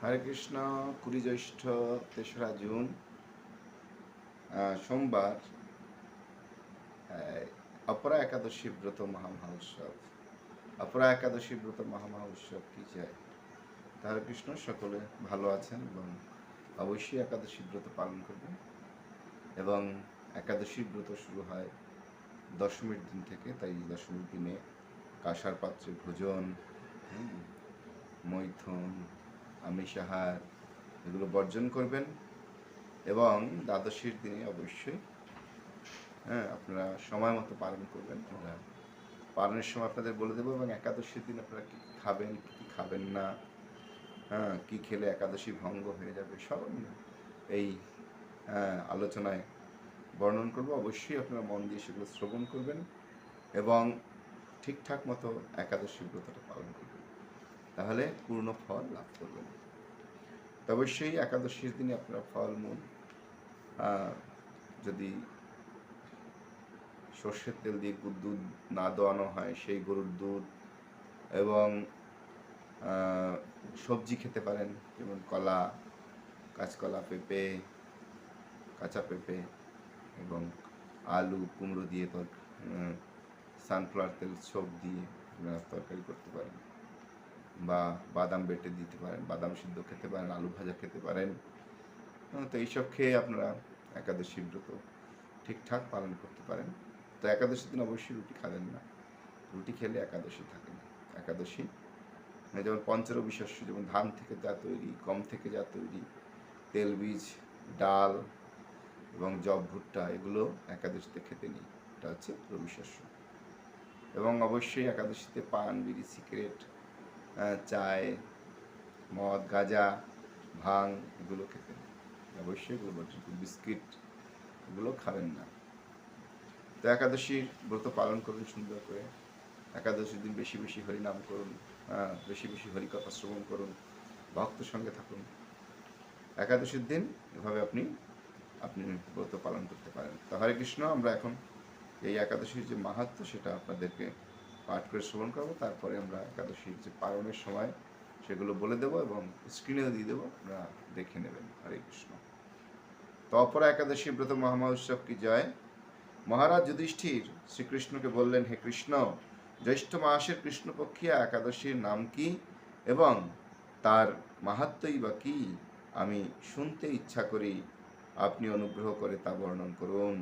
হরে কৃষ্ণ। 20 জ্যৈষ্ঠ 3রা জুন সোমবার, অপরা একাদশী ব্রত মহামহোৎসব। অপরা একাদশী ব্রত মহামহোৎসব কি চাই? হরে কৃষ্ণ। সকলে ভালো আছেন এবং অবশ্যই একাদশী ব্রত পালন করবেন। এবং একাদশী ব্রত শুরু হয় দশমীর দিন থেকে, তাই দশমীর দিনে কাঁসার পাত্রে ভোজন, মৈথুন, আমিষাহার এগুলো বর্জন করবেন। এবং দ্বাদশীর দিনে অবশ্যই আপনারা সময় মতো পালন করবেন। আমরা পালনের সময় আপনাদের বলে দেবো, এবং একাদশীর দিন আপনারা কী খাবেন, কী খাবেন না, কী খেলে একাদশী ভঙ্গ হয়ে যাবে, সব এই আলোচনায় বর্ণন করব। অবশ্যই আপনারা মন দিয়ে সেগুলো শ্রবণ করবেন এবং ঠিকঠাক মতো একাদশী ব্রতটা পালন করবেন, তাহলে পূর্ণ ফল লাভ করবেন। তো অবশ্যই একাদশীর দিনে আপনারা ফলমূল, যদি সর্ষের তেল দিয়ে দুধ না দোয়ানো হয় সেই গরুর দুধ, এবং সবজি খেতে পারেন, যেমন কলা, কাঁচকলা, পেঁপে, কাঁচা পেঁপে এবং আলু, কুমড়ো দিয়ে সানফ্লাওয়ার তেল সব দিয়ে তরকারি করতে পারেন, বা বাদাম বেটে দিতে পারেন, বাদাম সিদ্ধ খেতে পারেন, আলু ভাজা খেতে পারেন। তো এইসব খেয়ে আপনারা একাদশী ব্রত ঠিকঠাক পালন করতে পারেন। তো একাদশীর দিন অবশ্যই রুটি খাবেন না, রুটি খেলে একাদশী থাকে না। একাদশী যেমন পঞ্চরবি শস্য, যেমন ধান থেকে যা তৈরি, গম থেকে যা তৈরি, তেলবীজ, ডাল এবং জব, ভুট্টা, এগুলো একাদশীতে খেতে নেই। এটা হচ্ছে রবি শস্য। এবং অবশ্যই একাদশীতে পান, বিড়ি, সিগারেট, চায়, মদ, গাঁজা, ভাং এগুলো খেতে নেই। অবশ্যই এগুলো বর্জন, বিস্কিট এগুলো খাবেন না। তো একাদশীর ব্রত পালন করুন সুন্দর করে। একাদশীর দিন বেশি বেশি হরিনাম করুন, বেশি বেশি হরিকথা শ্রবণ করুন, ভক্ত সঙ্গে থাকুন। একাদশীর দিন এভাবে আপনি ব্রত পালন করতে পারেন। তো হরে কৃষ্ণ। আমরা এখন এই একাদশীর যে মাহাত্ম্য সেটা আপনাদেরকে পাঠ করে শ্রবণ করবো। তারপরে আমরা একাদশীর যে পালনের সময় সেগুলো বলে দেবো এবং স্ক্রিনেও দিয়ে দেবো, আপনারা দেখে নেবেন। হরে কৃষ্ণ। তো অপরা একাদশী ব্রত মহামহোৎসব কি জয়। মহারাজ যুধিষ্ঠির শ্রীকৃষ্ণকে বললেন, হে কৃষ্ণ, জ্যৈষ্ঠ মাসের কৃষ্ণপক্ষিয়া একাদশীর নাম কি এবং তার মাহাত্ম্যই বা কি? আমি শুনতে ইচ্ছা করি, আপনি অনুগ্রহ করে তা বর্ণন করুন।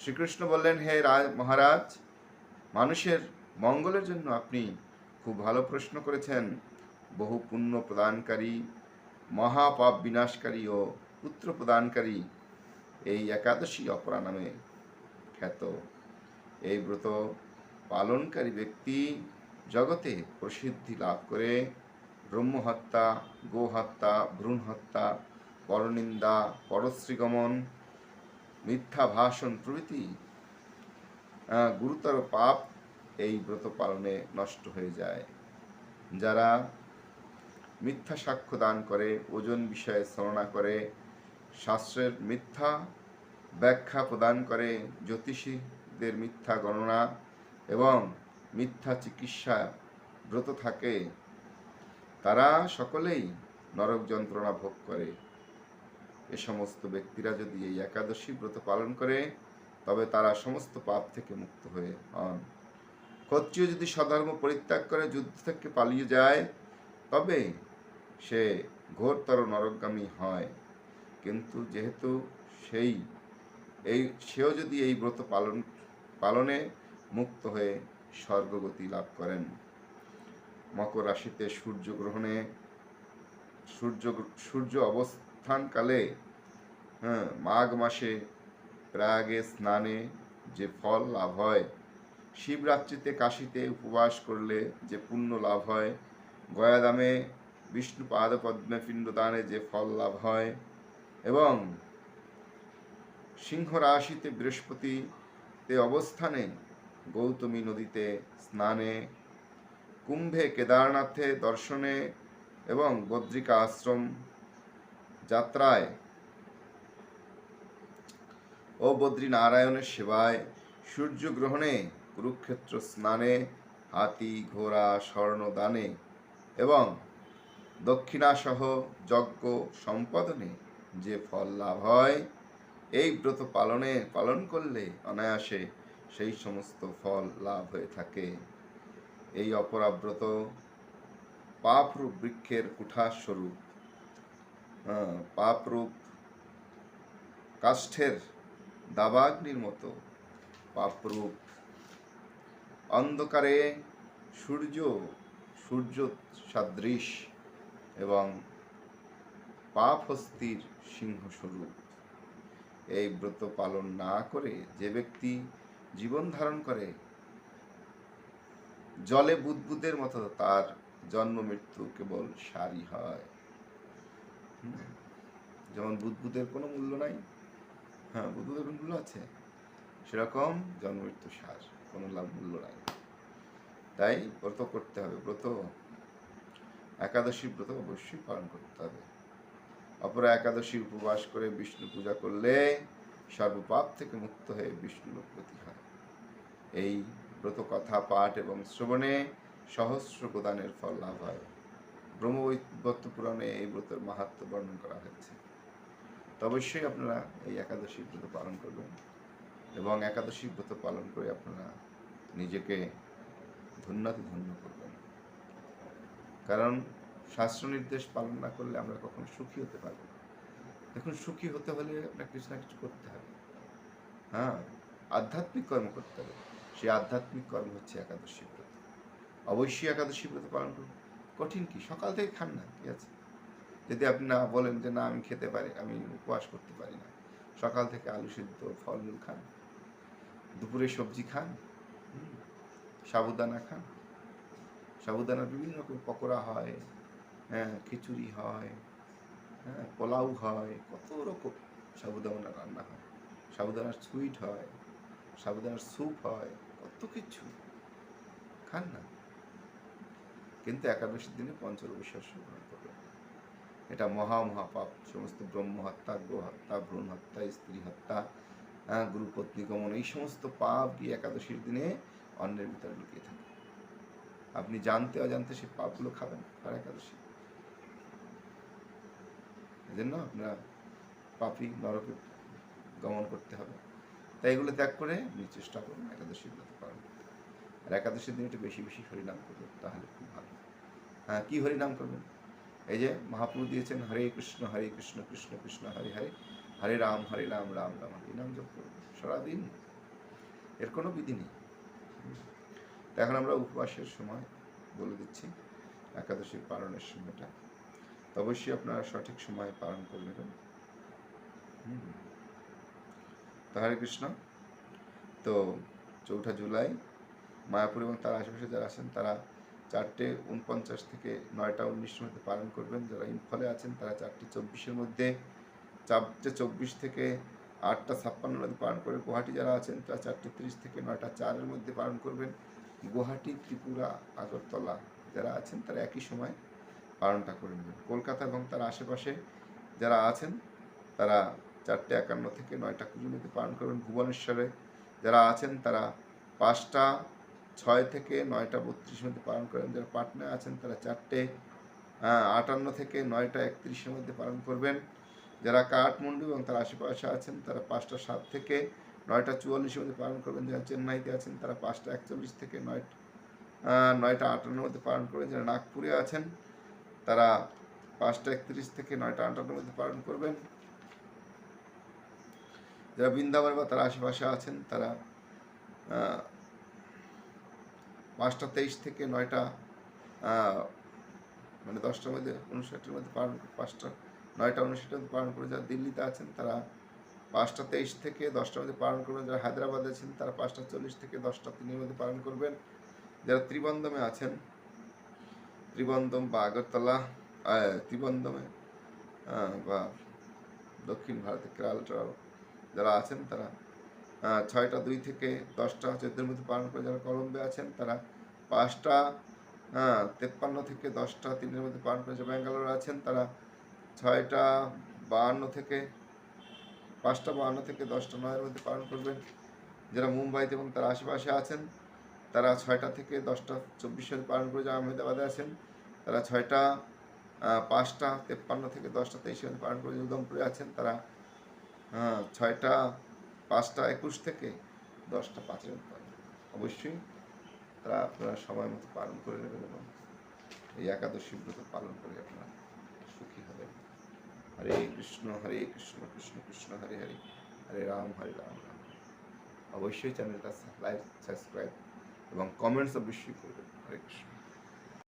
শ্রীকৃষ্ণ বললেন, হে মহারাজ, মানুষের মঙ্গলের জন্য আপনি খুব ভালো প্রশ্ন করেছেন। বহু পুণ্য প্রদানকারী, মহাপাপ বিনাশকারী ও পুত্র প্রদানকারী এই একাদশী অপরা নামে খ্যাত। এই ব্রত পালনকারী ব্যক্তি জগতে প্রসিদ্ধি লাভ করে ব্রহ্মহত্যা, গোহত্যা, ভ্রূণ হত্যা, পরনিন্দা, পরশ্রীগমন, মিথ্যা ভাষণ প্রভৃতি গুরুতর পাপ এই ব্রত পালনে নষ্ট হয়ে যায়। যারা মিথ্যা সাক্ষ্য দান করে, ওজন বিষয়ে ছলনা করে, শাস্ত্রের মিথ্যা ব্যাখ্যা প্রদান করে, জ্যোতিষীদের মিথ্যা গণনা এবং মিথ্যা চিকিৎসা ব্রত থাকে, তারা সকলেই নরক যন্ত্রণা ভোগ করে। এ সমস্ত ব্যক্তিরা যদি এই একাদশী ব্রত পালন করে তবে তারা সমস্ত পাপ থেকে মুক্ত হয়ে হন। ক্ষত্রিয় যদি স্বধর্ম পরিত্যাগ করে যুদ্ধ থেকে পালিয়ে যায় তবে সে ঘোরতর নরকগামী হয়, কিন্তু যেহেতু সেও যদি এই ব্রত পালনে মুক্ত হয়ে স্বর্গগতি লাভ করেন। মকর রাশিতে সূর্য অবস্থানকালে মাঘ মাসে প্রয়াগে স্নানে যে ফল লাভ হয়, শিবরাত্রিতে কাশীতে উপবাস করলে যে পুণ্য লাভ হয়, গয়াদামে বিষ্ণু পাদপদ্মে পিণ্ডদানে যে ফল লাভ হয়, এবং সিংহ রাশিতে বৃহস্পতিতে অবস্থানে গৌতমী নদীতে স্নানে, কুম্ভে কেদারনাথে দর্শনে এবং বদ্রিকা আশ্রম যাত্রায় ও বদ্রী নারায়ণের সেবায়, সূর্যগ্রহণে, কুরুক্ষেত্র স্নানে, হাতি ঘোড়া স্বর্ণ দানে এবং দক্ষিণাসহ যজ্ঞ সম্পাদনে যে ফল লাভ হয়, এই ব্রত পালন করলে অনায়াসে সেই সমস্ত ফল লাভ হয়ে থাকে। এই অপরাব্রত পাপরূপ বৃক্ষের কুঠার স্বরূপ, পাপরূপ কাষ্ঠের দাবাগ্নির মতো, পাপরূপ অন্ধকারে সূর্য সাদৃশ এবং পাপ হস্তির সিংহস্বরূপ। এই ব্রত পালন না করে যে ব্যক্তি জীবন ধারণ করে, জলে বুদবুদের মতো তার জন্ম মৃত্যু কেবল সারই হয়। যেমন বুদবুদের কোনো মূল্য নাই, বুদবুদের কোনো মূল্য আছে, সেরকম জন্ম মৃত্যু সার, কোনো মূল্য নাই। তাই ব্রত করতে হবে। ব্রত একাদশী ব্রত অবশ্যই পালন করতে হবে। অপরা একাদশী উপবাস করে বিষ্ণু পূজা করলে সর্বপাপ থেকে মুক্ত হয়ে বিষ্ণু লোকপতি হয়। এই ব্রত কথা পাঠ এবং শ্রবণে সহস্র প্রদানের ফল লাভ হয়। ব্রহ্মবৈবর্ত পুরাণে এই ব্রতের মাহাত্ম্য বর্ণন করা হয়েছে। তো অবশ্যই আপনারা এই একাদশী ব্রত পালন করবেন এবং একাদশী ব্রত পালন করে আপনারা নিজেকে ধন্য করবেন। কারণ শাস্ত্র নির্দেশ পালন না করলে আমরা কখনো সুখী হতে পারবো না। দেখুন, সুখী হতে হলে আপনার কিছু না কিছু করতে হবে। আধ্যাত্মিক কর্ম করতে হবে। সেই আধ্যাত্মিক কর্ম হচ্ছে একাদশী ব্রত। অবশ্যই একাদশী ব্রত পালন করুন। কঠিন কি, সকাল থেকে খান না, কি আছে? যদি আপনি না বলেন যে না আমি খেতে পারি, আমি উপবাস করতে পারি না, সকাল থেকে আলু সিদ্ধ ফলমূল খান, দুপুরে সবজি খান, সাবুদানা খান। সাবুদানার বিভিন্ন রকম পকোড়া হয়, খিচুড়ি হয়, পোলাও হয়, কত রকম সাবুদানা রান্না হয়, সাবুদানার সুইট হয়, সাবুদানার স্যুপ হয়, কত কিছু খান না। কিন্তু একাদশীর দিনে পঞ্চরবি শস্য গ্রহণ করবেন। এটা মহাপাপ। সমস্ত ব্রহ্ম হত্যা, গো হত্যা, ভ্রূণ হত্যা, স্ত্রী হত্যা, গুরুপত্নী গমন, এই সমস্ত পাপ গিয়ে একাদশীর দিনে অন্নের ভিতরে লুকিয়ে থাকে। আপনি জানতে অজান্তে সেই পাপগুলো খাবেন আর একাদশী। এজন্য আপনারা পাপী নরকে গমন করতে হবে। তাই এগুলো ত্যাগ করে আপনি চেষ্টা করুন একাদশী ব্রত পালন করতে। আর একাদশীর দিনে একটু বেশি বেশি হরিনাম করবেন, তাহলে খুব ভালো। কি হরিনাম করবেন? এই যে মহাপ্রভু দিয়েছেন, হরে কৃষ্ণ কৃষ্ণ কৃষ্ণ হরে হরে, হরে রাম রাম রাম হরে, নাম জপ করবেন সারাদিন। এর কোনো বিধি নেই। এখন আমরা উপবাসের সময় বলে দিচ্ছি, একাদশীর পালনের সময়টা অবশ্যই আপনারা সঠিক সময়ে পালন করে নেবেন। তো হরে কৃষ্ণ। তো 4 জুলাই মায়াপুর এবং তার আশেপাশে যারা আছেন তারা 4:49 থেকে 9:19 মধ্যে পালন করবেন। যারা ইম্ফলে আছেন তারা 4:24 মধ্যে, 4:24 থেকে 8:56 মধ্যে পালন করবেন। গুয়াহাটি যারা আছেন তারা 4:30 থেকে 9:04 মধ্যে পালন করবেন। গুয়াহাটি, ত্রিপুরা, আগরতলা যারা আছেন তারা একই সময় পালনটা করে নেবেন। কলকাতা এবং তার আশেপাশে যারা আছেন তারা 4:51 থেকে 9:20 মধ্যে পালন করবেন। ভুবনেশ্বরে যারা আছেন তারা 5:06 থেকে 9:32 মধ্যে পালন করেন। যারা পাটনায় আছেন তারা 4:58 থেকে 9:31 মধ্যে পালন করবেন। যারা কাঠমান্ডু এবং তার আশেপাশে আছেন তারা 5:07 থেকে 9:44 মধ্যে পালন করবেন। যারা চেন্নাইতে আছেন তারা 5:41 থেকে 9:58 মধ্যে পালন করবেন। যারা নাগপুরে আছেন তারা 5:31 থেকে 9:58 মধ্যে পালন করবেন। যারা বৃন্দাবন বা তার আশেপাশে আছেন তারা 5:23 থেকে 10টার মধ্যে 59-এর মধ্যে পালন, 9:59 মধ্যে পালন করে। যারা দিল্লিতে আছেন তারা 5:23 থেকে 10টার মধ্যে পালন করবেন। যারা হায়দ্রাবাদে আছেন তারা 5:40 থেকে 10:03 মধ্যে পালন করবেন। যারা ত্রিবন্দমে আছেন, ত্রিবন্দম বা আগরতলা, ত্রিবন্দমে বা দক্ষিণ ভারতে কেরালা যারা আছেন তারা 6:02 থেকে 10:14 মধ্যে পালন করে। যারা কলম্বে আছেন তারা 5:53 থেকে 10:03 মধ্যে পালন করে। যারা ব্যাঙ্গালোর আছেন তারা 6:52 থেকে 5:52 থেকে 10:09 মধ্যে পালন করবেন। যারা মুম্বাইতে এবং তার আশেপাশে আছেন তারা 6টা থেকে 10:24 মধ্যে পালন করে। যারা আহমেদাবাদে আছেন তারা 5টা 53 থেকে 10টা 23 পালন করে উদমপুরে আছেন তারা 6টা 5টা 21 থেকে 10টা 5 পালন অবশ্যই তারা আপনারা সময় মতো পালন করে নেবেন এবং এই একাদশী ব্রত পালন করে আপনারা সুখী হবেন। হরে কৃষ্ণ কৃষ্ণ কৃষ্ণ হরে হরে, হরে রাম রাম রাম। অবশ্যই চ্যানেলটা লাইক সাবস্ক্রাইব এবং কমেন্টস অবশ্যই করবেন। হরে কৃষ্ণ।